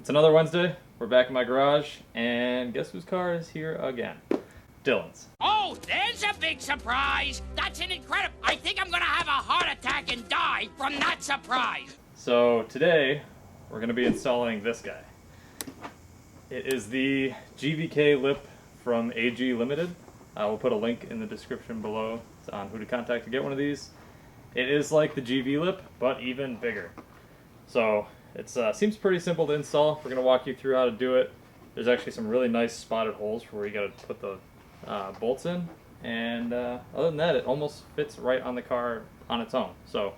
It's another Wednesday. We're back in my garage, and guess whose car is here again? Dylan's. Oh, there's a big surprise! That's an incredible... I think I'm gonna have a heart attack and die from that surprise! So today, we're going to be installing this guy. It is the GVK Lip from AG Limited. I will put a link in the description below on who to contact to get one of these. It is like the GV Lip, but even bigger. So it seems pretty simple to install. We're going to walk you through how to do it. There's actually some really nice spotted holes where you got to put the bolts in. And other than that, it almost fits right on the car on its own. So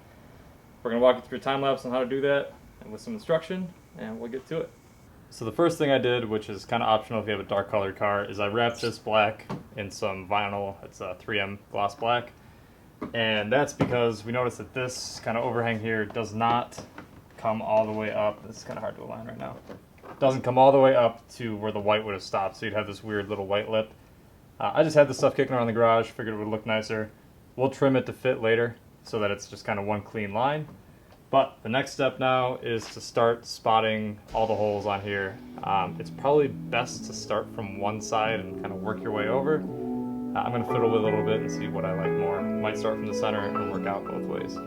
we're going to walk you through a time lapse on how to do that and with some instruction, and we'll get to it. So the first thing I did, which is kind of optional if you have a dark colored car, is I wrapped this black in some vinyl. It's a 3M gloss black. And that's because we noticed that this kind of overhang here does not come all the way up. This is kind of hard to align right now. It doesn't come all the way up to where the white would have stopped, so you'd have this weird little white lip. I just had this stuff kicking around the garage, figured it would look nicer. We'll trim it to fit later so that it's just kind of one clean line. But the next step now is to start spotting all the holes on here. It's probably best to start from one side and kind of work your way over. I'm going to fiddle with it a little bit and see what I like more. Might start from the center and work out both ways.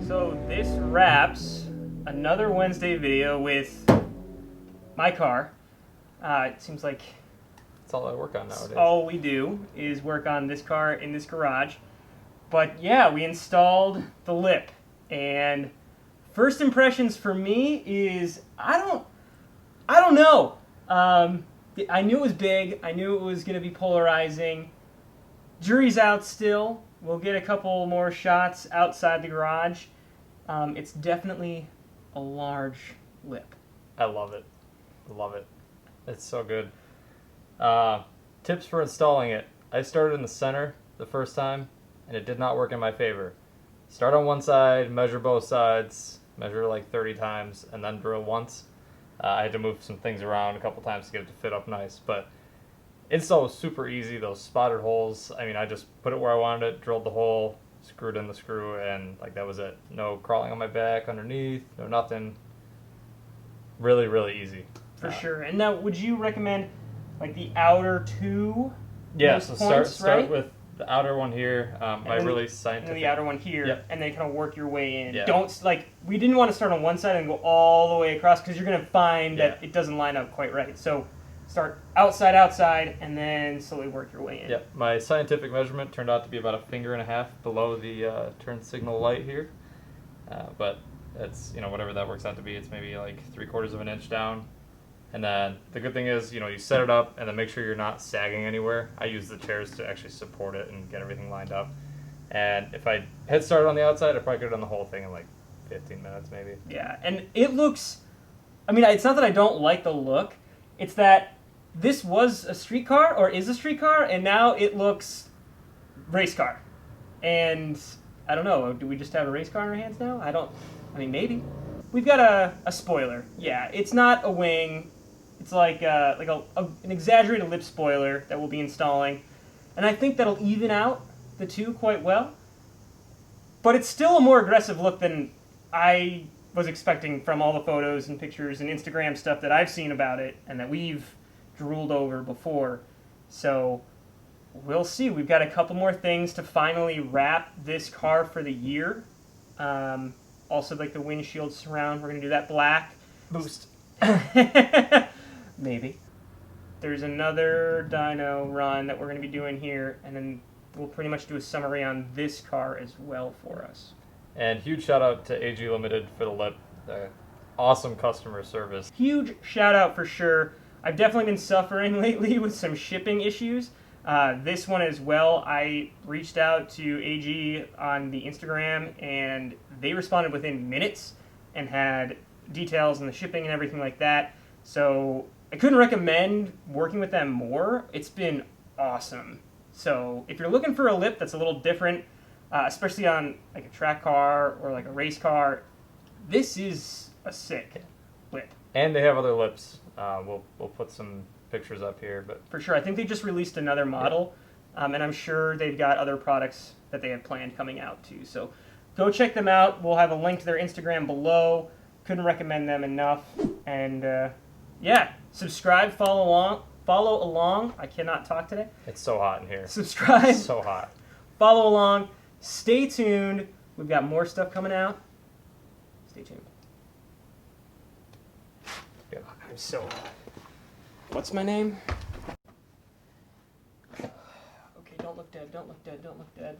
So this wraps another Wednesday video with my car. It seems like That's all I work on nowadays. all we do is work on this car in this garage. But yeah, we installed the lip, and first impressions for me is I don't know. I knew it was big. I knew it was going to be polarizing. Jury's out still. We'll get a couple more shots outside the garage. It's definitely a large lip. I love it. Love it. It's so good. Tips for installing it. I started in the center the first time, and it did not work in my favor. Start on one side, measure both sides, measure like 30 times, and then drill once. I had to move some things around a couple times to get it to fit up nice, but install was super easy. Those spotted holes, I mean, I just put it where I wanted it, drilled the hole, screwed in the screw, and like that was it. No crawling on my back underneath, no nothing. Really, really easy. For sure. And now, would you recommend like the outer two? Yeah, so points, start right? with the outer one here. My really scientific. And the outer one here, Yep. and then kind of work your way in. Yeah. Don't we didn't want to start on one side and go all the way across because you're going to find that it doesn't line up quite right. So start outside, and then slowly work your way in. Yep, my scientific measurement turned out to be about 1.5 fingers below the turn signal light here. But it's, whatever that works out to be, it's maybe like 3/4 of an inch down. And then the good thing is, you set it up and then make sure you're not sagging anywhere. I use the chairs to actually support it and get everything lined up. And if I had started on the outside, I probably could have done the whole thing in like 15 minutes maybe. Yeah, and it looks, it's not that I don't like the look, it's that this was a street car, or is a street car, and now it looks race car. And I don't know, do we just have a race car in our hands now? Maybe. We've got a spoiler. Yeah, it's not a wing. It's like an exaggerated lip spoiler that we'll be installing. And I think that'll even out the two quite well. But it's still a more aggressive look than I was expecting from all the photos and pictures and Instagram stuff that I've seen about it and that we've drooled over before. So we'll see. We've got a couple more things to finally wrap this car for the year. Also, like the windshield surround, we're going to do that black. Boost. Maybe. There's another dyno run that we're going to be doing here, and then we'll pretty much do a summary on this car as well for us. And huge shout out to AG Limited for the lip. Awesome customer service. Huge shout out for sure. I've definitely been suffering lately with some shipping issues. This one as well. I reached out to AG on the Instagram and they responded within minutes and had details on the shipping and everything like that. So I couldn't recommend working with them more. It's been awesome. So if you're looking for a lip that's a little different, especially on like a track car or like a race car, this is a sick lip. And they have other lips. We'll put some pictures up here, but for sure. I think they just released another model, and I'm sure they've got other products that they have planned coming out too. So go check them out. We'll have a link to their Instagram below. Couldn't recommend them enough. And yeah, subscribe, follow along. I cannot talk today. It's so hot in here. Subscribe. It's so hot. Follow along. Stay tuned. We've got more stuff coming out. Stay tuned. Good. I'm so hot. What's my name? Okay, don't look dead. Don't look dead. Don't look dead.